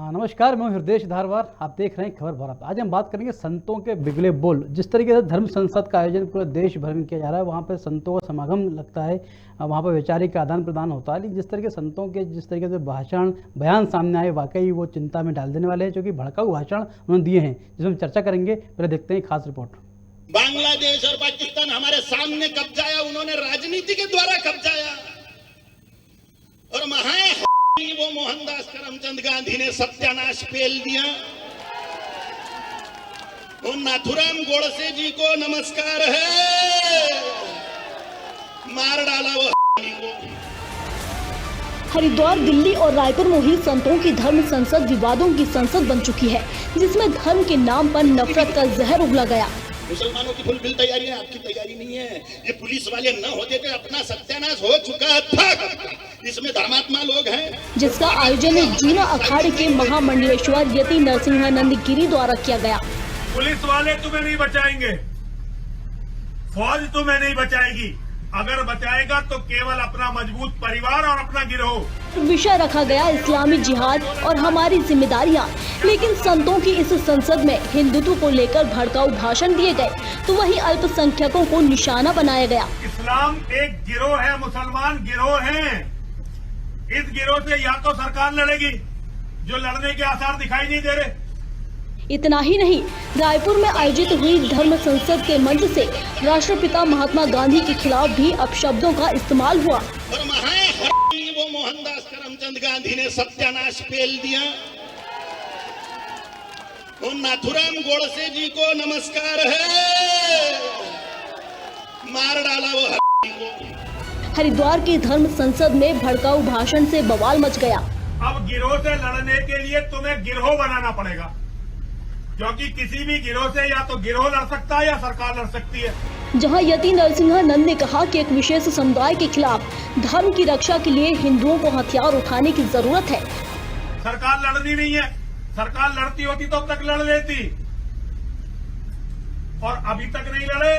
नमस्कार, मैं हृदय धारवार। आप देख रहे हैं खबर भारत। आज हम बात करेंगे संतों के बिगड़े बोल। जिस तरीके से धर्म संसद का आयोजन पूरे देश भर में किया जा रहा है, वहाँ पर संतों का समागम लगता है, वहाँ पर वैचारिक आदान प्रदान होता है। लेकिन जिस तरीके संतों के जिस तरीके से बयान सामने आए, वाकई वो चिंता में डाल देने वाले हैं, जो कि भड़काऊ भाषण उन्होंने दिए हैं, जिसमें हम चर्चा करेंगे। पहले देखते हैं खास रिपोर्ट। बांग्लादेश और पाकिस्तान हमारे सामने कब्जाया, उन्होंने राजनीति के द्वारा कब्जाया, और वो मोहनदास करमचंद गांधी ने सत्यानाश पेल दिया। और नाथुराम गोडसे जी को नमस्कार है, मार डाला वो को। हरिद्वार, दिल्ली और रायपुर में हुई संतों की धर्म संसद विवादों की संसद बन चुकी है, जिसमें धर्म के नाम पर नफरत का जहर उगला गया। मुसलमानों की फुलफिल तैयारी है, आपकी तैयारी नहीं है। ये पुलिस वाले न होते तो अपना सत्यानाश हो चुका था। इसमें धर्मात्मा लोग हैं, जिसका आयोजन जूना अखाड़े के महामंडलेश्वर यति नरसिंहानंद गिरी द्वारा किया गया। पुलिस वाले तुम्हें नहीं बचाएंगे, फौज तुम्हें नहीं बचाएगी। अगर बचाएगा तो केवल अपना मजबूत परिवार और अपना गिरोह। विषय रखा गया इस्लामी जिहाद और हमारी जिम्मेदारियां। लेकिन संतों की इस संसद में हिंदुत्व को लेकर भड़काऊ भाषण दिए गए, तो वहीं अल्पसंख्यकों को निशाना बनाया गया। इस्लाम एक गिरोह है, मुसलमान गिरोह हैं। इस गिरोह से या तो सरकार लड़ेगी, जो लड़ने के आसार दिखाई नहीं दे रहे। इतना ही नहीं, रायपुर में आयोजित हुई धर्म संसद के मंच से राष्ट्रपिता महात्मा गांधी के खिलाफ भी अपशब्दों का इस्तेमाल हुआ। और वो मोहनदास करमचंद गांधी ने सत्यानाश पेल दिया। और नाथुराम गोडसे जी को नमस्कार है, मार डाला वो को। हरिद्वार की धर्म संसद में भड़काऊ भाषण से बवाल मच गया। अब गिरोह से लड़ने के लिए तुम्हें गिरोह बनाना पड़ेगा, क्योंकि किसी भी गिरोह से या तो गिरोह लड़ सकता है या सरकार लड़ सकती है। जहां यति नरसिंहानंद ने कहा कि एक विशेष समुदाय के खिलाफ धर्म की रक्षा के लिए हिंदुओं को हथियार उठाने की जरूरत है। सरकार लड़नी नहीं है, सरकार लड़ती होती तो अब तक लड़ लेती, और अभी तक नहीं लड़े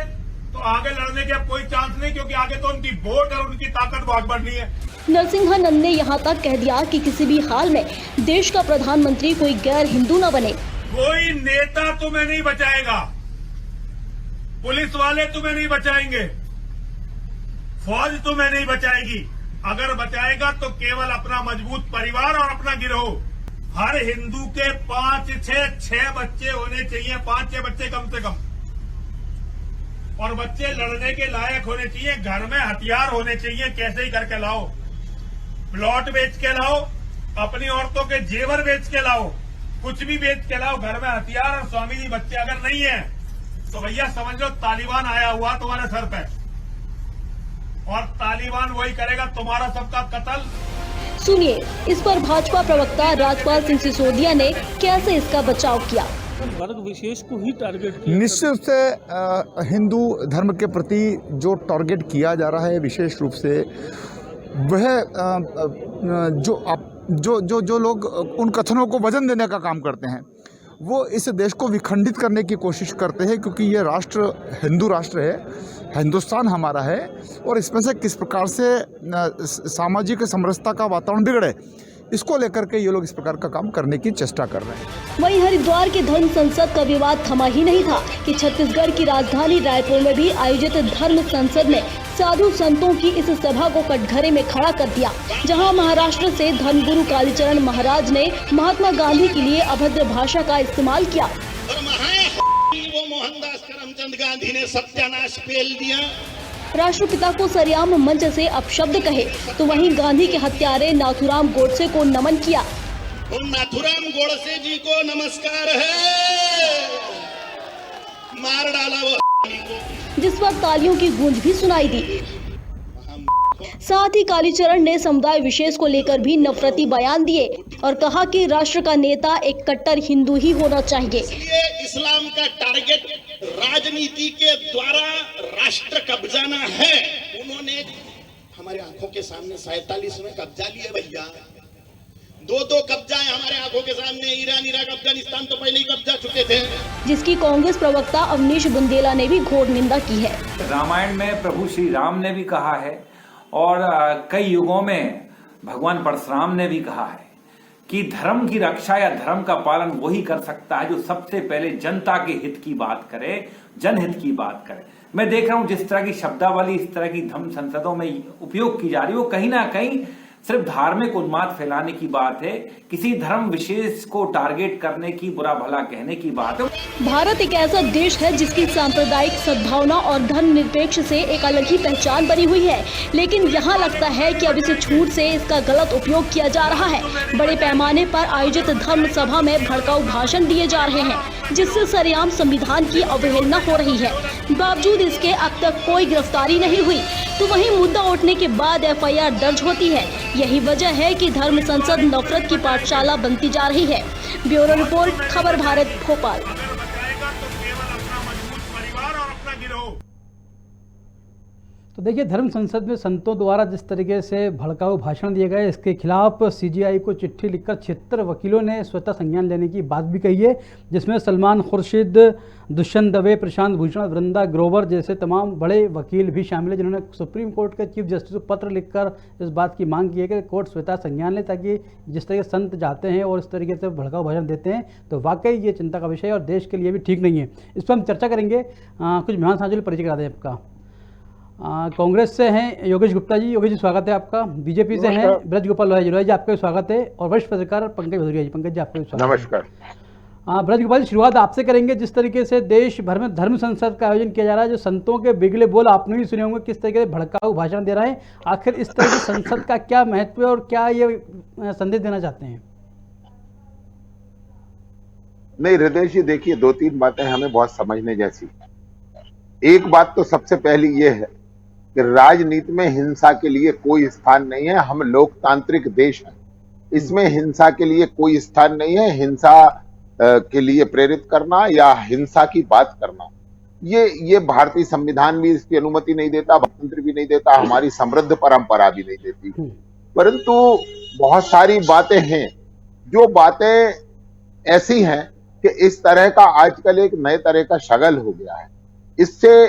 तो आगे लड़ने के अब कोई चांस नहीं, क्योंकि आगे तो उनकी वोट और उनकी ताकत बहुत बढ़नी है। नरसिंहानंद ने यहां तक कह दिया कि किसी भी हाल में देश का प्रधानमंत्री कोई गैर हिंदू न बने। कोई नेता तुम्हें नहीं बचाएगा, पुलिस वाले तुम्हें नहीं बचाएंगे, फौज तुम्हें नहीं बचाएगी। अगर बचाएगा तो केवल अपना मजबूत परिवार और अपना गिरोह। हर हिंदू के 5-6 बच्चे होने चाहिए, 5-6 बच्चे कम से कम, और बच्चे लड़ने के लायक होने चाहिए। घर में हथियार होने चाहिए, कैसे ही करके लाओ, प्लॉट बेच के लाओ, अपनी औरतों के जेवर बेच के लाओ, कुछ भी बेच के लाओ, घर में हथियार और स्वामी जी बच्चे अगर नहीं है तो भैया समझ लो तालिबान आया हुआ तुम्हारे सर पे, और तालिबान वही करेगा, तुम्हारा सबका कत्ल। सुनिए, इस पर भाजपा प्रवक्ता राजपाल सिंह सिसोदिया ने कैसे इसका बचाव किया। वर्ग विशेष को ही टारगेट किया। निश्चित से हिंदू धर्म के प्रति जो टारगेट किया जा रहा है, विशेष रूप से वह जो लोग उन कथनों को वजन देने का काम करते हैं, वो इस देश को विखंडित करने की कोशिश करते हैं, क्योंकि ये राष्ट्र हिंदू राष्ट्र है, हिंदुस्तान हमारा है, और इसमें से किस प्रकार से सामाजिक समरसता का वातावरण बिगड़े, इसको लेकर के ये लोग इस प्रकार का काम करने की चेष्टा कर रहे हैं। वहीं हरिद्वार के धर्म संसद का विवाद थमा ही नहीं था कि छत्तीसगढ़ की राजधानी रायपुर में भी आयोजित धर्म संसद में साधु संतों की इस सभा को कटघरे में खड़ा कर दिया, जहां महाराष्ट्र से धर्मगुरु कालीचरण महाराज ने महात्मा गांधी के लिए अभद्र भाषा का इस्तेमाल किया। और वो मोहनदास करमचंद गांधी ने सत्यानाश पेल दिया। राष्ट्रपिता को सरेआम मंच से अपशब्द कहे, तो वहीं गांधी के हत्यारे नाथुराम गोडसे को नमन किया। और नाथुराम गोडसे जी को नमस्कार है, मार डाला वो को। जिस पर तालियों की गूंज भी सुनाई दी। साथ ही कालीचरण ने समुदाय विशेष को लेकर भी नफरती बयान दिए और कहा कि राष्ट्र का नेता एक कट्टर हिंदू ही होना चाहिए। इसलिए इस्लाम का टारगेट राजनीति के द्वारा राष्ट्र कब्जाना है। उन्होंने हमारे आंखों के सामने 47 में कब्जा लिया भैया, 2 कब्जा है हमारे आंखों के सामने। ईरान, इराक, अफगानिस्तान तो पहले ही कब्जा चुके थे, जिसकी कांग्रेस प्रवक्ता अवनीश बुंदेला ने भी घोर निंदा की है। रामायण में प्रभु श्री राम ने भी कहा है, और कई युगों में भगवान परशुराम ने भी कहा है कि धर्म की रक्षा या धर्म का पालन वही कर सकता है जो सबसे पहले जनता के हित की बात करे, जनहित की बात करे। मैं देख रहा हूं जिस तरह की शब्दावली इस तरह की धर्म संसदों में उपयोग की जा रही है, वो कहीं ना कहीं सिर्फ धार्मिक उन्माद फैलाने की बात है, किसी धर्म विशेष को टारगेट करने की, बुरा भला कहने की बात है। भारत एक ऐसा देश है जिसकी सांप्रदायिक सद्भावना और धर्मनिरपेक्ष से एक अलग ही पहचान बनी हुई है, लेकिन यहाँ लगता है कि अब इस छूट से इसका गलत उपयोग किया जा रहा है। बड़े पैमाने पर आयोजित धर्म सभा में भड़काऊ भाषण दिए जा रहे हैं, जिससे सरेआम संविधान की अवहेलना हो रही है। बावजूद इसके अब तक कोई गिरफ्तारी नहीं हुई, तो वहीं मुद्दा उठने के बाद एफआईआर दर्ज होती है। यही वजह है कि धर्म संसद नफरत की पाठशाला बनती जा रही है। ब्यूरो रिपोर्ट, खबर भारत, भोपाल। अगर बचाएगा तो केवल अपना मजबूत परिवार और अपना गिरोह। तो देखिए, धर्म संसद में संतों द्वारा जिस तरीके से भड़काऊ भाषण दिए गए, इसके खिलाफ सीजीआई को चिट्ठी लिखकर 76 वकीलों ने स्वतः संज्ञान लेने की बात भी कही है, जिसमें सलमान खुर्शीद, दुष्यंत दवे, प्रशांत भूषण, वृंदा ग्रोवर जैसे तमाम बड़े वकील भी शामिल हैं, जिन्होंने सुप्रीम कोर्ट के चीफ जस्टिस को पत्र लिखकर इस बात की मांग की है कि कोर्ट स्वतः संज्ञान ले, ताकि जिस तरीके संत जाते हैं और इस तरीके से भड़काऊ भाषण देते हैं तो वाकई ये चिंता का विषय है और देश के लिए भी ठीक नहीं है। इस पर हम चर्चा करेंगे। कुछ मेहमान साझी परिचय करा दें आपका। कांग्रेस से हैं योगेश गुप्ता जी। योगेश जी, स्वागत है आपका। बीजेपी से हैं ब्रज गोपाल लोहिया जी, आपका भी स्वागत है। और वरिष्ठ पत्रकार पंकज भदौरिया जी, पंकज जी आपका भी स्वागत। नमस्कार। ब्रज गोपाल जी, शुरुआत आपसे करेंगे। जिस तरीके से देश भर में धर्म संसद का आयोजन किया जा रहा है, जो संतों के बिगले बोल आपने भी सुने होंगे, किस तरीके से भड़काऊ भाषण दे रहे हैं, आखिर इस तरह की संसद का क्या महत्व है और क्या ये संदेश देना चाहते हैं? नहीं हृदय जी, देखिए 2-3 बातें हमें बहुत समझने जैसी। एक बात तो सबसे पहली ये है कि राजनीति में हिंसा के लिए कोई स्थान नहीं है। हम लोकतांत्रिक देश हैं, इसमें हिंसा के लिए कोई स्थान नहीं है। हिंसा के लिए प्रेरित करना या हिंसा की बात करना, ये भारतीय संविधान भी इसकी अनुमति नहीं देता, लोकतंत्र भी नहीं देता, हमारी समृद्ध परंपरा भी नहीं देती। परंतु बहुत सारी बातें हैं, जो बातें ऐसी हैं कि इस तरह का आजकल एक नए तरह का शगल हो गया है, इससे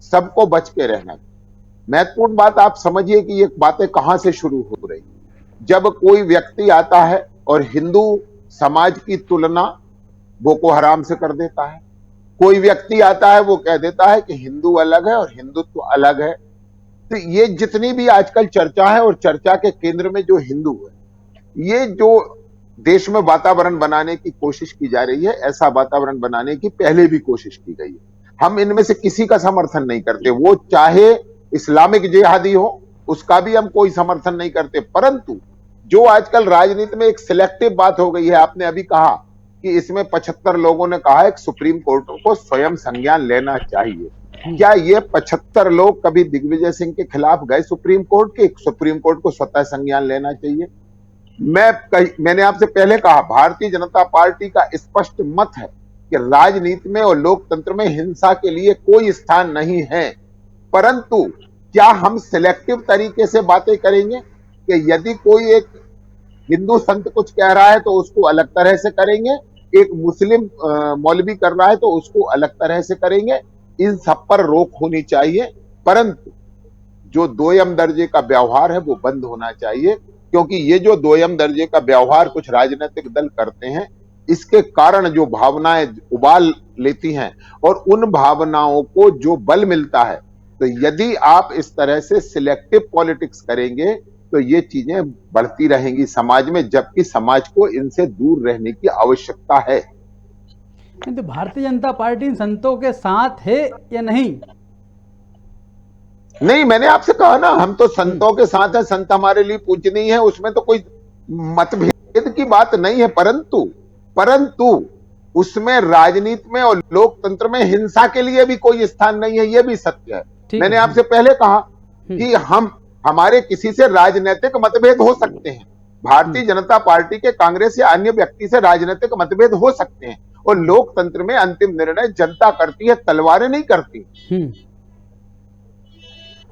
सबको बच के रहना। महत्वपूर्ण बात आप समझिए कि ये बातें कहां से शुरू हो रही। जब कोई व्यक्ति आता है और हिंदू समाज की तुलना बोको हराम से कर देता है, कोई व्यक्ति आता है वो कह देता है कि हिंदू अलग है और हिंदुत्व अलग है, तो ये जितनी भी आजकल चर्चा है और चर्चा के केंद्र में जो हिंदू है, ये जो देश में वातावरण बनाने की कोशिश की जा रही है, ऐसा वातावरण बनाने की पहले भी कोशिश की गई है। हम इनमें से किसी का समर्थन नहीं करते, वो चाहे इस्लामिक जिहादी हो, उसका भी हम कोई समर्थन नहीं करते। परंतु जो आजकल राजनीति में एक सिलेक्टिव बात हो गई है, आपने अभी कहा कि इसमें 75 लोगों ने कहा है कि सुप्रीम कोर्ट को स्वयं संज्ञान लेना चाहिए। क्या ये 75 लोग कभी दिग्विजय सिंह के खिलाफ गए सुप्रीम कोर्ट के? सुप्रीम कोर्ट को स्वतः संज्ञान लेना चाहिए। मैंने आपसे पहले कहा, भारतीय जनता पार्टी का स्पष्ट मत है कि राजनीति में और लोकतंत्र में हिंसा के लिए कोई स्थान नहीं है। परंतु क्या हम सिलेक्टिव तरीके से बातें करेंगे कि यदि कोई एक हिंदू संत कुछ कह रहा है तो उसको अलग तरह से करेंगे, एक मुस्लिम मौलवी कर रहा है तो उसको अलग तरह से करेंगे? इन सब पर रोक होनी चाहिए। परंतु जो दोयम दर्जे का व्यवहार है वो बंद होना चाहिए, क्योंकि ये जो दोयम दर्जे का व्यवहार कुछ राजनीतिक दल करते हैं, इसके कारण जो भावनाएं उबाल लेती हैं और उन भावनाओं को जो बल मिलता है, तो यदि आप इस तरह से सिलेक्टिव पॉलिटिक्स करेंगे तो ये चीजें बढ़ती रहेंगी समाज में, जबकि समाज को इनसे दूर रहने की आवश्यकता है। तो भारतीय जनता पार्टी संतों के साथ है या नहीं? नहीं, मैंने आपसे कहा ना, हम तो संतों के साथ हैं, संत हमारे लिए पूजनीय है, उसमें तो कोई मतभेद की बात नहीं है। परंतु उसमें राजनीति में और लोकतंत्र में हिंसा के लिए भी कोई स्थान नहीं है, यह भी सत्य है। मैंने आपसे पहले कहा कि हमारे किसी से राजनीतिक मतभेद हो सकते हैं, भारतीय जनता पार्टी के, कांग्रेस या अन्य व्यक्ति से राजनीतिक मतभेद हो सकते हैं, और लोकतंत्र में अंतिम निर्णय जनता करती है, तलवारें नहीं करती।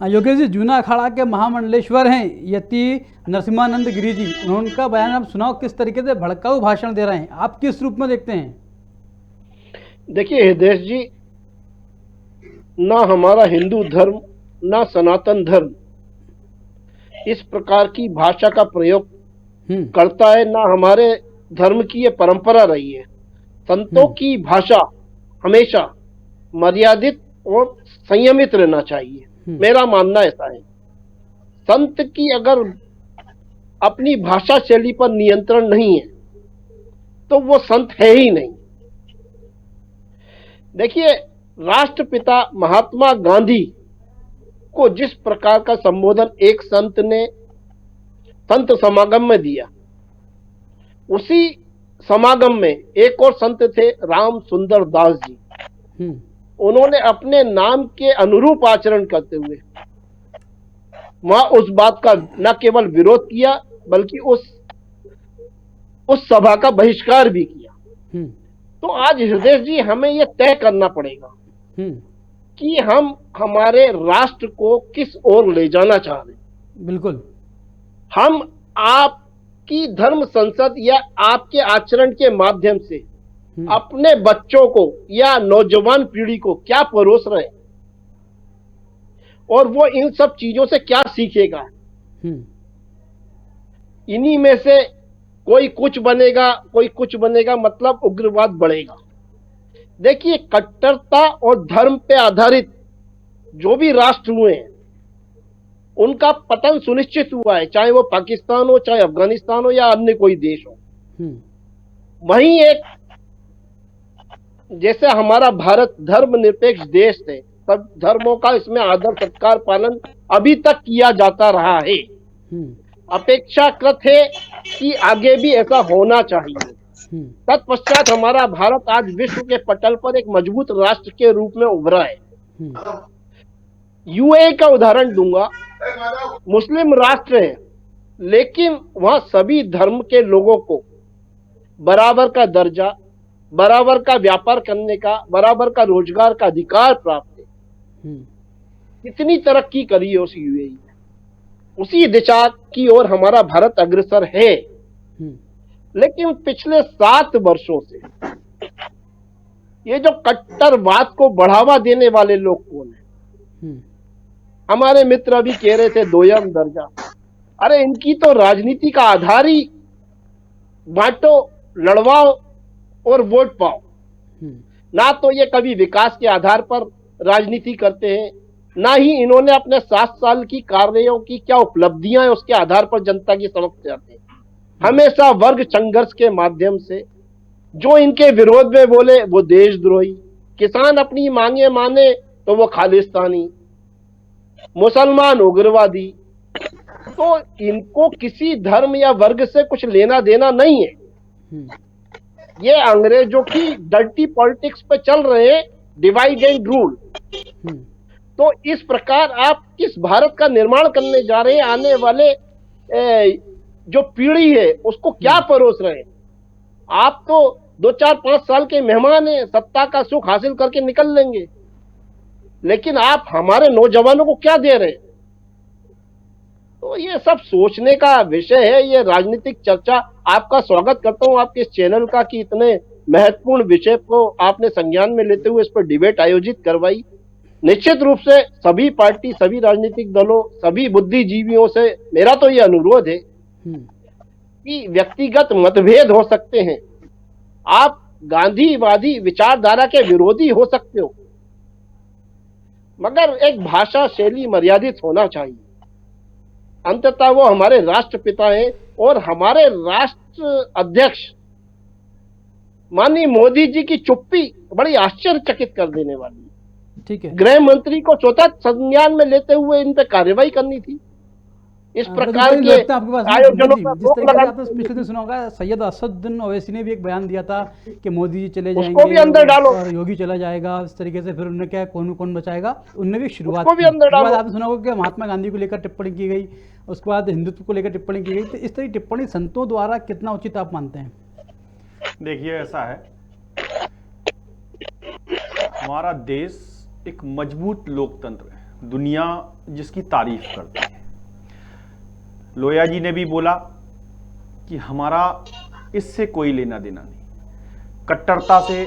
योगेश जी, जूना अखाड़ा के महामंडलेश्वर हैं यति नरसिम्हानंद गिरी जी, उनका बयान आप सुनाओ, किस तरीके से भड़काऊ भाषण दे रहे हैं, आप किस रूप में देखते हैं? देखिए हृदय जी, ना हमारा हिंदू धर्म ना सनातन धर्म इस प्रकार की भाषा का प्रयोग करता है, ना हमारे धर्म की ये परंपरा रही है। संतों की भाषा हमेशा मर्यादित और संयमित रहना चाहिए, मेरा मानना ऐसा है। संत की अगर अपनी भाषा शैली पर नियंत्रण नहीं है तो वो संत है ही नहीं। देखिए, राष्ट्रपिता महात्मा गांधी को जिस प्रकार का संबोधन एक संत ने संत समागम में दिया, उसी समागम में एक और संत थे राम सुंदर दास जी। उन्होंने अपने नाम के अनुरूप आचरण करते हुए वहां उस बात का न केवल विरोध किया बल्कि उस सभा का बहिष्कार भी किया। तो आज हृदय जी हमें यह तय करना पड़ेगा कि हम हमारे राष्ट्र को किस ओर ले जाना चाह रहे हैं। बिल्कुल, हम आपकी धर्म संसद या आपके आचरण के माध्यम से अपने बच्चों को या नौजवान पीढ़ी को क्या परोस रहे हैं और वो इन सब चीजों से क्या सीखेगा। इन्हीं में से कोई कुछ बनेगा, कोई कुछ बनेगा, मतलब उग्रवाद बढ़ेगा। देखिए, कट्टरता और धर्म पे आधारित जो भी राष्ट्र हुए हैं उनका पतन सुनिश्चित हुआ है, चाहे वो पाकिस्तान हो, चाहे अफगानिस्तान हो या अन्य कोई देश हो। वहीं एक जैसे हमारा भारत धर्मनिरपेक्ष देश है, सब धर्मों का इसमें आदर सत्कार पालन अभी तक किया जाता रहा है। अपेक्षाकृत है कि आगे भी ऐसा होना चाहिए। तत्पश्चात हमारा भारत आज विश्व के पटल पर एक मजबूत राष्ट्र के रूप में उभरा है। यूएई का उदाहरण दूंगा। मुस्लिम राष्ट्र है, लेकिन वहां सभी धर्म के लोगों को बराबर का दर्जा, बराबर का व्यापार करने का, बराबर का रोजगार का अधिकार प्राप्त है। कितनी तरक्की करी है उस यूएई ने। उसी दिशा की ओर हमारा भारत अग्रसर है। लेकिन पिछले 7 वर्षों से ये जो कट्टरवाद को बढ़ावा देने वाले लोग कौन है? हमारे मित्र अभी कह रहे थे दोयम दर्जा। अरे इनकी तो राजनीति का आधार ही बांटो, लड़वाओ और वोट पाओ। ना तो ये कभी विकास के आधार पर राजनीति करते हैं, ना ही इन्होंने अपने 7 साल की कार्यों की क्या उपलब्धियां हैं उसके आधार पर जनता की समक्ष जाते हैं। हमेशा वर्ग संघर्ष के माध्यम से जो इनके विरोध में बोले वो देशद्रोही, किसान अपनी मांगे माने तो वो खालिस्तानी, मुसलमान उग्रवादी। तो इनको किसी धर्म या वर्ग से कुछ लेना देना नहीं है। ये अंग्रेजों की डर्टी पॉलिटिक्स पे चल रहे हैं, डिवाइड एंड रूल। तो इस प्रकार आप किस भारत का निर्माण करने जा रहे हैं? आने वाले जो पीढ़ी है उसको क्या परोस रहे हैं? आप तो 2, 4, 5 साल के मेहमान हैं, सत्ता का सुख हासिल करके निकल लेंगे, लेकिन आप हमारे नौजवानों को क्या दे रहे हैं? तो ये सब सोचने का विषय है। ये राजनीतिक चर्चा, आपका स्वागत करता हूं आपके इस चैनल का कि इतने महत्वपूर्ण विषय को आपने संज्ञान में लेते हुए इस पर डिबेट आयोजित करवाई। निश्चित रूप से सभी पार्टी, सभी राजनीतिक दलों, सभी बुद्धिजीवियों से मेरा तो ये अनुरोध है कि व्यक्तिगत मतभेद हो सकते हैं, आप गांधीवादी विचारधारा के विरोधी हो सकते हो, मगर एक भाषा शैली मर्यादित होना चाहिए। अंततः वो हमारे राष्ट्रपिता हैं और हमारे राष्ट्र अध्यक्ष माननीय मोदी जी की चुप्पी बड़ी आश्चर्यचकित कर देने वाली है। ठीक है, गृह मंत्री को स्वतः संज्ञान में लेते हुए इन पे कार्रवाई करनी थी। इस प्रकार के आयोजनों पर जिस तरीके से आपने पिछले दिन सुना होगा, सैयद असदुद्दीन ओवैसी ने भी एक बयान दिया था कि मोदी जी चले जाएंगे, उसको भी अंदर डालो, और योगी चला जाएगा। इस तरीके से फिर उन्होंने क्या कौन बचाएगा, उनने भी शुरुआत उसको भी अंदर डालो। आपने सुना होगा कि महात्मा गांधी को लेकर टिप्पणी की गई, उसके बाद हिंदुत्व को लेकर टिप्पणी की गई। तो इस तरह की टिप्पणी संतों द्वारा कितना उचित आप मानते हैं? देखिए, ऐसा है, हमारा देश एक मजबूत लोकतंत्र है, दुनिया जिसकी तारीफ करती है। लोया जी ने भी बोला कि हमारा इससे कोई लेना देना नहीं। कट्टरता से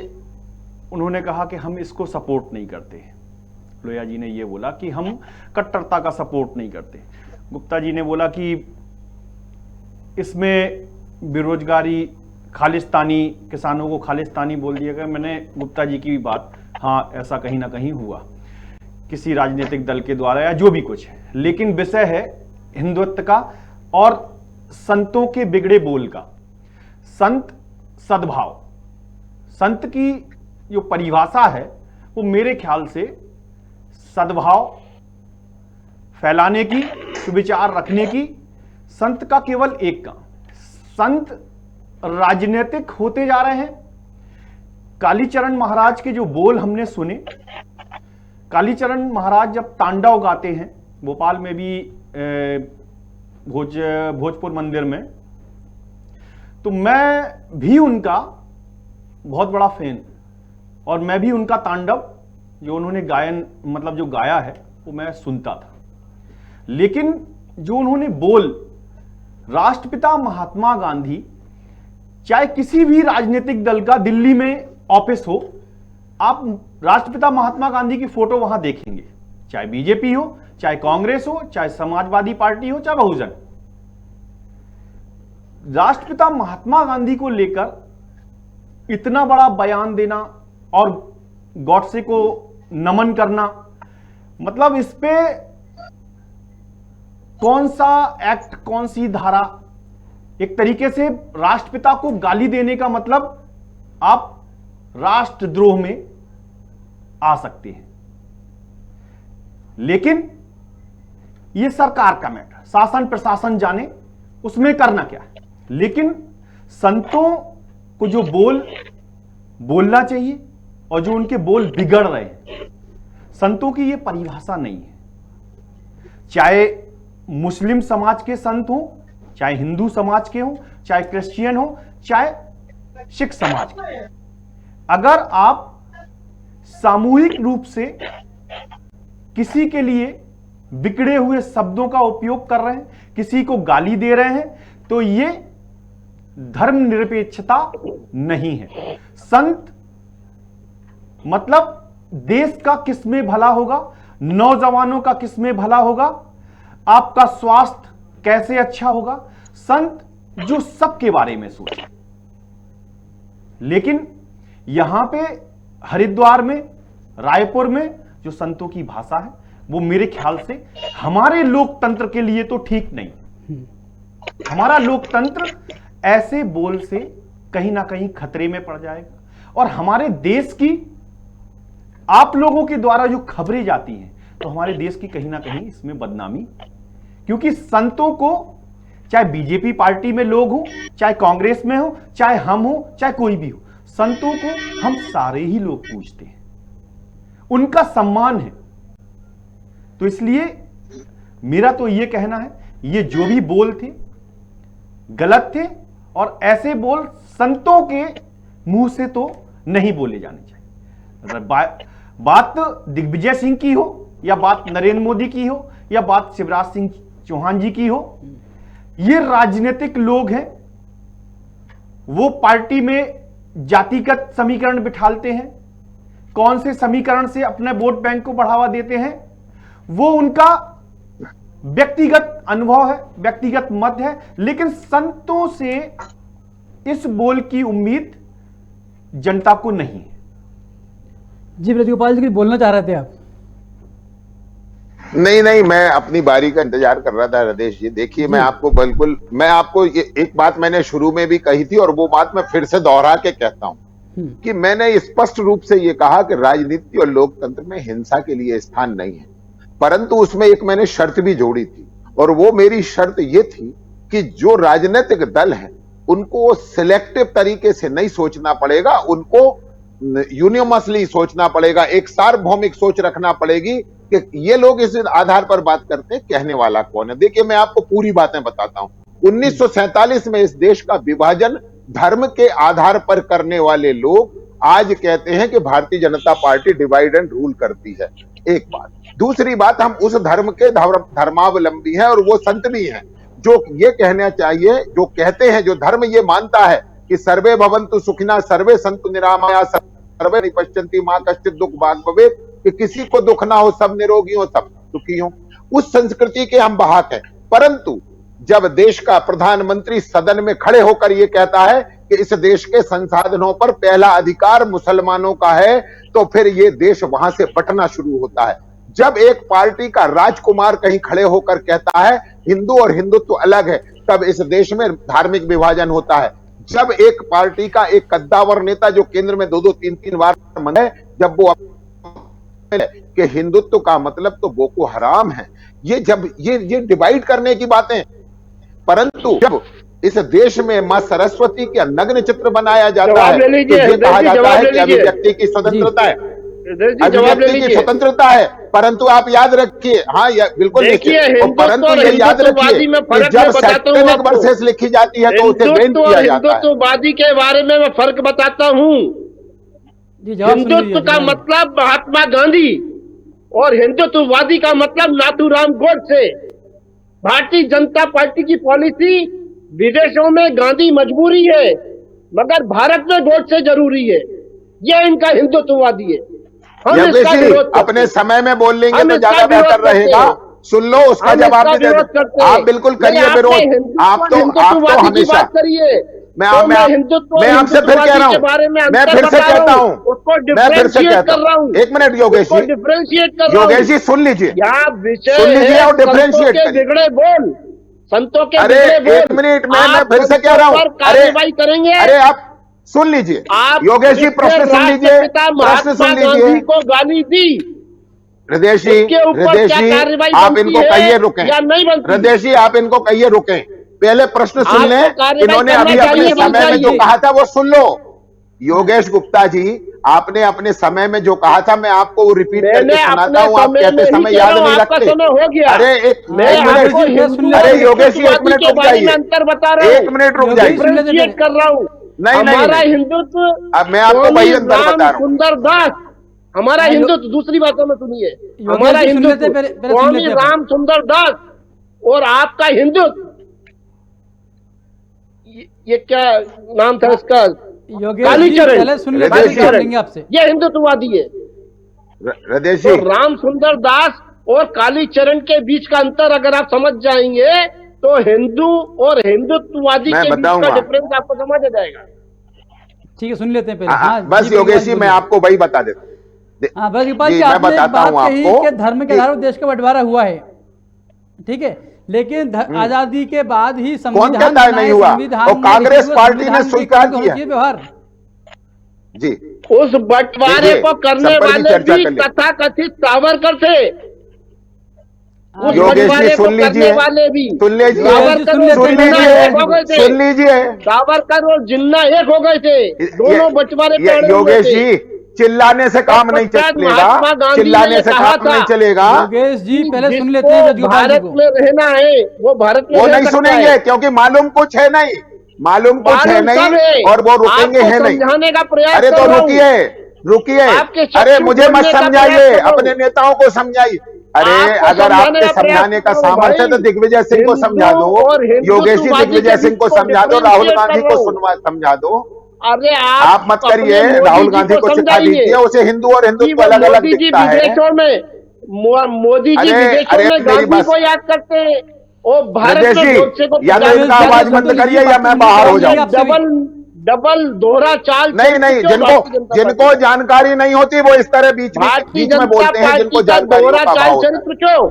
उन्होंने कहा कि हम इसको सपोर्ट नहीं करते। लोया जी ने ये बोला कि हम कट्टरता का सपोर्ट नहीं करते। गुप्ता जी ने बोला कि इसमें बेरोजगारी, खालिस्तानी, किसानों को खालिस्तानी बोल दिया गया। मैंने गुप्ता जी की भी बात, हाँ ऐसा कहीं ना कहीं हुआ किसी राजनीतिक दल के द्वारा या जो भी कुछ है, लेकिन विषय है हिंदुत्व का और संतों के बिगड़े बोल का। संत सद्भाव, संत की जो परिभाषा है वो मेरे ख्याल से सद्भाव फैलाने की, सुविचार रखने की, संत का केवल एक काम। संत राजनीतिक होते जा रहे हैं। कालीचरण महाराज के जो बोल हमने सुने, कालीचरण महाराज जब तांडव गाते हैं भोपाल में भी भोजपुर मंदिर में, तो मैं भी उनका बहुत बड़ा फैन, और मैं भी उनका तांडव जो उन्होंने गायन मतलब जो गाया है वो मैं सुनता था। लेकिन जो उन्होंने बोल, राष्ट्रपिता महात्मा गांधी, चाहे किसी भी राजनीतिक दल का दिल्ली में ऑफिस हो, आप राष्ट्रपिता महात्मा गांधी की फोटो वहां देखेंगे, चाहे बीजेपी हो, चाहे कांग्रेस हो, चाहे समाजवादी पार्टी हो, चाहे बहुजन। राष्ट्रपिता महात्मा गांधी को लेकर इतना बड़ा बयान देना और गॉडसे को नमन करना, मतलब इस पे कौन सा एक्ट, कौन सी धारा, एक तरीके से राष्ट्रपिता को गाली देने का मतलब आप राष्ट्रद्रोह में आ सकते हैं। लेकिन यह सरकार का मैटर, शासन प्रशासन जाने उसमें करना क्या है। लेकिन संतों को जो बोलना चाहिए और जो उनके बोल बिगड़ रहे हैं, संतों की यह परिभाषा नहीं है। चाहे मुस्लिम समाज के संत हो, चाहे हिंदू समाज के हो, चाहे क्रिश्चियन हो, चाहे सिख समाज के, अगर आप सामूहिक रूप से किसी के लिए बिगड़े हुए शब्दों का उपयोग कर रहे हैं, किसी को गाली दे रहे हैं, तो यह धर्मनिरपेक्षता नहीं है। संत मतलब देश का किसमें भला होगा, नौजवानों का किसमें भला होगा, आपका स्वास्थ्य कैसे अच्छा होगा, संत जो सबके बारे में सोचे। लेकिन यहां पे हरिद्वार में, रायपुर में जो संतों की भाषा है वो मेरे ख्याल से हमारे लोकतंत्र के लिए तो ठीक नहीं। हमारा लोकतंत्र ऐसे बोल से कहीं ना कहीं खतरे में पड़ जाएगा, और हमारे देश की आप लोगों के द्वारा जो खबरें जाती हैं तो हमारे देश की कहीं ना कहीं इसमें बदनामी, क्योंकि संतों को चाहे बीजेपी पार्टी में लोग हो, चाहे कांग्रेस में हो, चाहे हम हो, चाहे कोई भी हो, संतों को हम सारे ही लोग पूजते हैं, उनका सम्मान है। तो इसलिए मेरा तो यह कहना है, ये जो भी बोल थे गलत थे, और ऐसे बोल संतों के मुंह से तो नहीं बोले जाने चाहिए। बात दिग्विजय सिंह की हो, या बात नरेंद्र मोदी की हो, या बात शिवराज सिंह चौहान जी की हो, ये राजनीतिक लोग हैं। वो पार्टी में जातिगत समीकरण बिठालते हैं, कौन से समीकरण से अपने वोट बैंक को बढ़ावा देते हैं, वो उनका व्यक्तिगत अनुभव है, व्यक्तिगत मत है। लेकिन संतों से इस बोल की उम्मीद जनता को नहीं है। जी ब्रजगोपाल जी, कुछ बोलना चाह रहे थे आप? नहीं, मैं अपनी बारी का इंतजार कर रहा था हृदय जी। देखिए, मैं आपको एक बात मैंने शुरू में भी कही थी, और वो बात मैं फिर से दोहरा के कहता हूं कि मैंने स्पष्ट रूप से ये कहा कि राजनीति और लोकतंत्र में हिंसा के लिए स्थान नहीं है, परंतु उसमें एक मैंने शर्त भी जोड़ी थी, और वो मेरी शर्त ये थी कि जो राजनीतिक दल है उनको सिलेक्टिव तरीके से नहीं सोचना पड़ेगा, उनको यूनिमसली सोचना पड़ेगा, एक सार्वभौमिक सोच रखना पड़ेगी कि ये लोग इस आधार पर बात करते हैं, कहने वाला कौन है। देखिए, मैं आपको पूरी बातें बताता हूं। 1947 में इस देश का विभाजन धर्म के आधार पर करने वाले लोग आज कहते हैं कि Bharatiya Janata party divide and rule करती है। एक बात। दूसरी बात, हम उस धर्म के धर्मावलंबी हैं, और वो संत भी हैं जो ये कहना चाहिए, जो कहते हैं, जो धर्म ये मानता है कि सर्वे भवन्तु सुखिनः, सर्वे सन्तु निरामया, सर्वे निपश्यन्ति मा कश्चित् दुःख भाग् भवेत्, कि किसी को दुख ना हो, सब निरोगी हो, सब सुखी हो। उस संस्कृति के हम वाहक हैं। परंतु जब देश का प्रधानमंत्री सदन में खड़े होकर यह कहता है कि इस देश के संसाधनों पर पहला अधिकार मुसलमानों का है, तो फिर यह देश वहां से बंटना शुरू होता है। जब एक पार्टी का राजकुमार कहीं खड़े होकर कहता है हिंदू और हिंदुत्व अलग है, तब इस देश में धार्मिक विभाजन होता है। जब एक पार्टी का एक कद्दावर नेता जो केंद्र में 2-2, 3-3 बार मने, जब वो कि हिंदुत्व का मतलब तो बोको हराम है, ये डिवाइड करने की बातें। परंतु जब इस देश में मां सरस्वती का नग्न चित्र बनाया जाता है तो ये कहा जाता है कि अभिव्यक्ति की स्वतंत्रता है, अभिव्यक्ति की स्वतंत्रता है। परंतु आप याद रखिए, हाँ बिल्कुल देखिए, परंतु ये याद रखिए कि जब सैक्टेनिक वर्सेस लिखी जाती है तो उसे बैन किया जाता है। हिंदुत्ववादी के बारे में मैं फर्क बताता हूँ। हिंदुत्व का मतलब महात्मा गांधी और हिंदुत्ववादी का मतलब नाथूराम गोडसे। भारतीय जनता पार्टी की पॉलिसी विदेशों में गांधी मजबूरी है, मगर भारत में गोडसे जरूरी है। यह इनका हिंदुत्ववादी है। अपने समय में बोल लेंगे तो ज्यादा बेहतर रहेगा। सुन लो, उसका जवाब भी दे दो। आप बिल्कुल करिए विरोध, आप तो हमेशा करिए। मैं आपसे फिर कह रहा हूँ, मैं फिर से कहता हूँ, मैं फिर से कहता हूँ। एक मिनट योगेश जी सुन लीजिए, सुन लीजिए और डिफरेंशिएट करिए। बोल संतों के अरे एक मिनट में मैं फिर से कह रहा हूँ, अरे आप सुन लीजिए योगेश जी, प्रश्न सुन लीजिए, प्रश्न सुन लीजिए। को गाली दी हृदय जी आप इनको कहिए रुकें, हृदय जी आप इनको कहिए रुकें, पहले प्रश्न सुन लें। इन्होंने अभी अपने समय में जो कहा था वो सुन लो। योगेश गुप्ता जी, आपने अपने समय में जो कहा था मैं आपको वो रिपीट करके सुनाता हूँ। आप कहते समय याद नहीं रखते। अरे एक मिनट, अरे योगेश जी एक मिनट रुक जाइए, एक मिनट रुक जाइए। कर रहा हूँ हमारा हिंदुत्व। अब मैं आपको वही अंतर बता रहा हूँ। सुंदर दास हमारा हिंदुत्व, दूसरी बातों में सुनिए, हमारा हिंदुत्व स्वामी राम सुंदर दास और आपका हिंदुत्व, ये क्या नाम था इसका, कालीचरण, ये हिंदुत्ववादी है। तो राम सुंदर दास और कालीचरण के बीच का अंतर अगर आप समझ जाएंगे तो हिंदू और हिंदुत्ववादी के बीच का डिफरेंस आपको समझ आ जाएगा। ठीक है, सुन लेते हैं पहले। बस योगेश जी मैं आपको वही बता देता हूँ। बस मैं बताता हूँ आपको, धर्म के आधार पर देश का बंटवारा हुआ है, ठीक है, लेकिन आजादी के बाद ही संविधान नहीं हुआ और कांग्रेस पार्टी ने स्वीकार किया व्यवहार जी। उस बंटवारे को करने वाले भी तथाकथित सावरकर थे। योगेश जी सुन लीजिए, सुन लीजिए, सावरकर और जिन्ना एक हो गए थे, दोनों बंटवारे पे। योगेश जी चिल्लाने से काम नहीं चलेगा, चिल्लाने से काम नहीं चलेगा। योगेश जी पहले सुन लेते हैं। भारत में रहना है वो भारत में वो नहीं सुनेंगे क्योंकि मालूम कुछ है नहीं, मालूम कुछ है नहीं और वो रुकेंगे है नहीं। अरे तो रुकिए, अरे मुझे मत समझाइए, अपने नेताओं को समझाइए। अरे अगर आपके समझाने का सामर्थ्य है तो दिग्विजय सिंह को समझा दो, योगेश जी दिग्विजय सिंह को समझा दो, राहुल गांधी को समझा दो। अरे आप मत करिए, राहुल गांधी को सिखा दीजिए, उसे हिंदू और हिंदुत्व अलग अलग दिखता है। मोदी जी विदेशों में गांधी को याद करते हैं, वो भारत में गोडसे को या तो इनका आवाज बंद करिए या मैं बाहर हो जाऊं। डबल दोहरा चाल। नहीं, जिनको जानकारी नहीं होती वो इस तरह बीच में बोलते हैं, जिनको जानकारी चरित्र क्यों।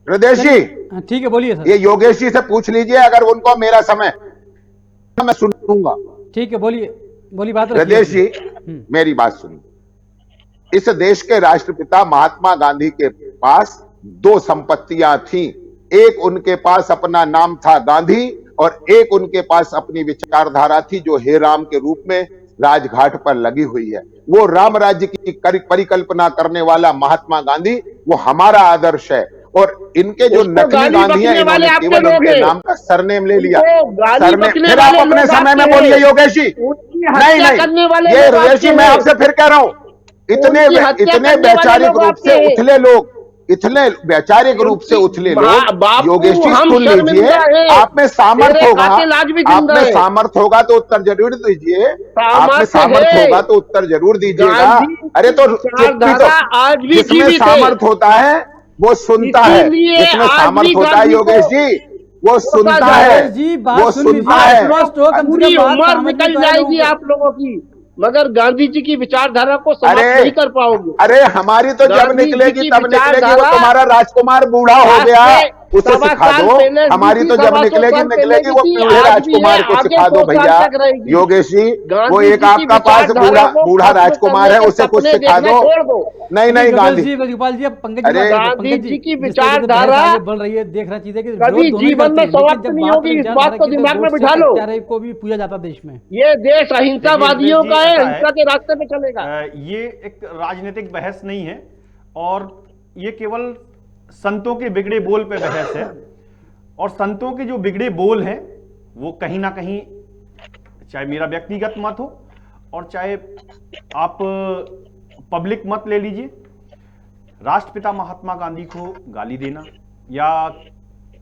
हृदय जी ठीक है बोलिए सर। ये योगेश जी से पूछ लीजिए, अगर उनको मेरा समय मैं सुनूंगा। ठीक है बोलिए बात। हृदय जी मेरी बात सुनिए। इस देश के राष्ट्रपिता महात्मा गांधी के पास दो संपत्तियां थीं, एक उनके पास अपना नाम था गांधी और एक उनके पास अपनी विचारधारा थी जो हे राम के रूप में राजघाट पर लगी हुई है। वो राम राज्य की परिकल्पना करने वाला महात्मा गांधी वो हमारा आदर्श है और इनके जो नकली गांधी हैं इन्होंने केवल उनके नाम का सरनेम ले लिया। सरनेम फिर आप अपने समय में बोलिए योगेश जी। नहीं ये योगेश जी मैं आपसे फिर कह रहा हूं, इतने वैचारिक रूप से उथले लोग, इतने वैचारिक रूप से उथले लोग, योगेश जी सुन लीजिए, आप में सामर्थ्य होगा, आप में सामर्थ्य होगा तो उत्तर जरूर दीजिए, आप में सामर्थ्य होगा तो उत्तर जरूर दीजिएगा। अरे तो जिसमें सामर्थ्य होता है वो सुनता है, इसीलिए जिसमें आज सामर्थ्य भी होता है गांधी योगेश को जी, वो सुनता जाए। है, जी, बात वो सुन सुनता लीजिए, है। स्पष्ट हो, कम से पूरी कम बात उम्र समझ में निकल तो आए लोगों जाएगी को। आप लोगों की, मगर गांधी जी की विचारधारा को समाप्त नहीं कर पाओगे। अरे हमारी तो जब गांधी जी निकलेगी की तब निकलेगी, वो विचारधारा तुम्हारा राजकुमार बूढ़ा हो आज गया, से उसे सवा सिखा साल दो। पहले हमारी भी तो थी, जब सवा सौ निकलेगी साल पहले निकलेगी, भी वो थी, बूढ़े आज भी है, राजकुमार को आगे सिखा 100 दो साल भैया। तक रहेगी। योगेश जी, गांधी वो जी एक की आपका पास विचारधारा को बूढ़ा खत्म राजकुमार है, करने के उसे कुछ सपने सिखा देखना दो। छोड़ दो। नहीं नहीं योगेश गांधी जी, वेणुगोपाल जी, अब पंकज अरे, जी, गांधी पंकज जी की जिस तरीके से विचारधारा बहस आगे बढ़ रही है, देख रहा चीजें कि कभी विरोध दोनों ही जीवन करते में हैं, लेकिन समाप्त जब नहीं बात होगी, इस विचारधारा बात को की तो दिमाग में गोडसे बिठा लो। हत्यारे को भी पूजा जाता देश में। ये देश अहिंसावादियों देखिए, का है, ऐसा है। हिंसा के रास्ते पे चलेगा। ये एक राजनीतिक बहस नहीं है और ये केवल संतों के बिगड़े बोल पे बहस है। और संतों के जो बिगड़े बोल हैं वो कहीं ना कहीं, चाहे मेरा व्यक्तिगत मत हो और चाहे आप पब्लिक मत ले लीजिए, राष्ट्रपिता महात्मा गांधी को गाली देना या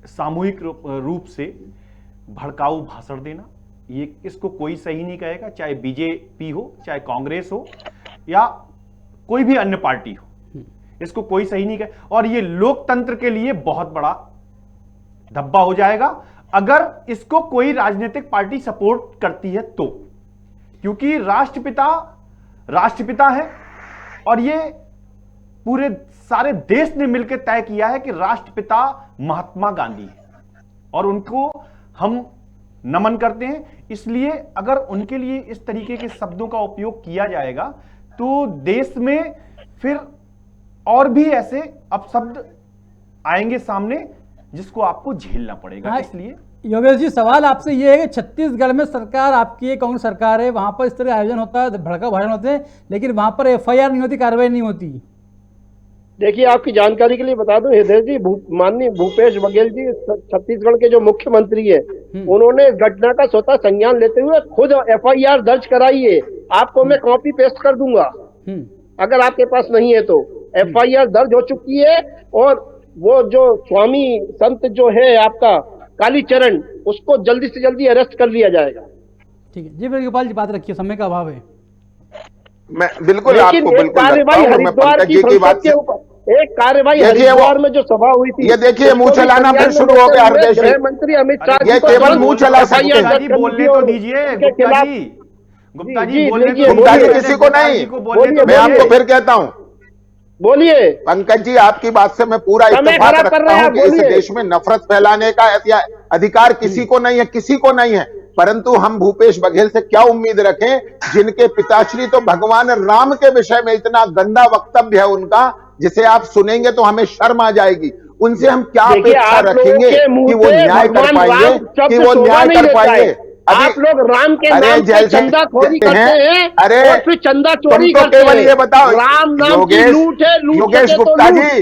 सामूहिक रूप से भड़काऊ भाषण देना, ये इसको कोई सही नहीं कहेगा, चाहे बीजेपी हो, चाहे कांग्रेस हो या कोई भी अन्य पार्टी हो, इसको कोई सही नहीं कहे। और ये लोकतंत्र के लिए बहुत बड़ा धब्बा हो जाएगा अगर इसको कोई राजनीतिक पार्टी सपोर्ट करती है तो, क्योंकि राष्ट्रपिता है और ये पूरे सारे देश ने मिलकर तय किया है कि राष्ट्रपिता महात्मा गांधी है और उनको हम नमन करते हैं। इसलिए अगर उनके लिए इस तरीके के शब्दों का उपयोग किया जाएगा तो देश में फिर और भी ऐसे अपशब्द आएंगे सामने जिसको आपको झेलना पड़ेगा। इसलिए योगेश जी, सवाल आपसे ये है कि छत्तीसगढ़ में सरकार आपकी है, कांग्रेस सरकार है, वहां पर इस तरह आयोजन होता है, भड़का भाषण होते हैं, लेकिन वहां पर एफआईआर नहीं होती, कार्रवाई नहीं होती। देखिए, आपकी जानकारी के लिए बता दूं हृदय जी, माननीय भूपेश बघेल जी छत्तीसगढ़ के जो मुख्यमंत्री है, उन्होंने इस घटना का स्वतः संज्ञान लेते हुए खुद एफआईआर दर्ज कराई है। आपको मैं कॉपी पेस्ट कर दूंगा अगर आपके पास नहीं है तो। एफआईआर दर्ज हो चुकी है और वो जो स्वामी संत जो है आपका कालीचरण, उसको जल्दी से जल्दी अरेस्ट कर लिया जाएगा। ठीक है जी, वेणुगोपाल जी, बात रखिए, समय का अभाव है। मैं बिल्कुल लेकिन आपको एक बिल्कुल कार्यवाही लगता हूं, मैं हरिद्वार पंकज की जी की संसद बात के से ऊपर, एक कार्यवाही देखिए हरिद्वार में जो सभा हुई थी, ये देखिए मुंह चलाना फिर शुरू हो गया हृदय जी। गृह मंत्री अमित शाह ये जी को केवल मुंह चला सकते FIR हैं। दर्ज करनी बोलने थी तो और दीजिए उनके गुप्ता खिलाफ- जी, गुप्ता जी, जी बोलने लीजिए, तो गुप्ता जी बोलिए, किसी को नहीं, बोलिए, मैं आपको फिर कहता हूं, बोलिए। पंकज जी आपकी बात से मैं पूरा समय इत्तेफाक खराब कर रखता रहे हैं हूं आप, कि इस बोलिए। देश में नफरत फैलाने का अधिकार किसी को नहीं है, किसी को नहीं है। परंतु हम भूपेश बघेल से क्या उम्मीद रखें, जिनके पिताश्री तो भगवान राम के विषय में इतना गंदा वक्तव्य है उनका, जिसे आप सुनेंगे तो हमें शर्म आ जाएगी। उनसे हम क्या देखिए, अपेक्षा आप लोगों रखेंगे के मुंह कि वो से न्याय कर भगवान पाएंगे, राम शब्द कि वो शोभा न्याय नहीं कर देता पाएंगे। है। आप लोग राम के अरे नाम पे जैसे चंदा खोरी कहते करते हैं अरे और फिर चंदा तुम चोरी तो करते केवल हैं। ये बताओ, राम नाम की लूट है, लूट योगेश सके तो गुप्ता लूट। जी,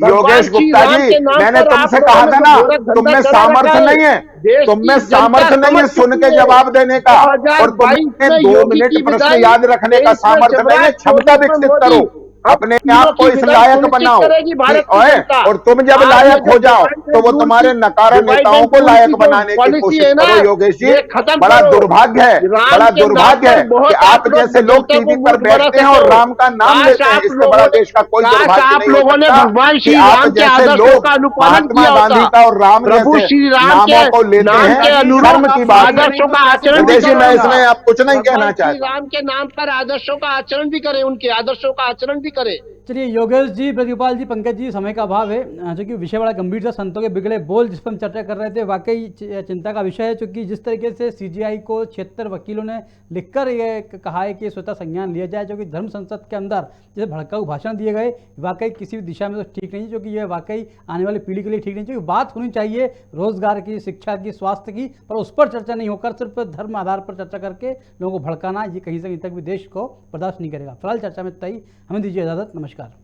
भगवान योगेश श्री गुप्ता राम जी, के नाम मैंने पर आप तुमसे लोगों कहा ने था तो ना, गोरख धंधा तुम में चला रखा सामर्थ्य है। नहीं है, देश तुम में की जनता सामर्थ्य नहीं है समझ सुन के चुकी है। जवाब देने का, और 2022 तुम्हें में 2 योगी मिनट की प्रश्न विदाई, याद रखने का 23 में सामर्थ्य नहीं है, शिवराज, क्षमता 24 में विकसित मोदी। करो, अब अपने तीनों आप को की इस विदाई लायक सुनिश्चित बनाओ करेगी भारत की ओए, जनता। और तुम जब आज लायक ये हो जो जाओ divide तो and वो rule तुम्हारे की- नकारा divide नेताओं and को rule लायक की जो बनाने की policy कोशिश है ना, करो। योगेश जी, ये खत्म बड़ा करो। दुर्भाग्य है, राम बड़ा के नाम दुर्भाग्य पर है बहुत कि आप लोग जैसे लोग जनता को टीवी पर मूर्ख बना बैठते हैं और सकते हो। राम का नाम काश लेते हैं। आप इससे लोगों बड़ा ने- देश का कोई काश दुर्भाग्य आप नहीं हो लोगों ने सकता भगवान कि श्री आप राम के जैसे आदर्शों लोग का अनुपालन महात्मा किया गांधी होता। का और राम प्रभु जैसे श्री राम नामों के को लेते नाम हैं, के अनुरूप शर्म की बात है। आदर्शों का आचरण भी हृदय जी, मैं करो। इसमें आप कुछ नहीं कहना भगवान श्री चाहता। राम के नाम पर आदर्शों का आचरण भी करें, उनके आदर्शों का आचरण भी करें। चलिए योगेश जी, ब्रजगोपाल जी, पंकज जी, समय का अभाव है, जो कि विषय बड़ा गंभीर था, संतों के बिगड़े बोल जिस पर हम चर्चा कर रहे थे, वाकई चिंता का विषय है, क्योंकि जिस तरीके से सीजीआई को 76 वकीलों ने लिखकर ये कहा है कि स्वतः संज्ञान लिया जाए, जो कि धर्म संसद के अंदर जैसे भड़काऊ भाषण दिए गए, वाकई किसी भी दिशा में तो ठीक नहीं, जो कि यह वाकई आने वाली पीढ़ी के लिए ठीक नहीं, क्योंकि बात होनी चाहिए रोजगार की, शिक्षा की, स्वास्थ्य की, पर उस पर चर्चा नहीं होकर सिर्फ धर्म आधार पर चर्चा करके लोगों को भड़काना, ये कहीं से कहीं तक भी देश को बर्दाश्त नहीं करेगा। फिलहाल चर्चा में इतना ही, हमें दीजिए इजाजत, नमस्कार।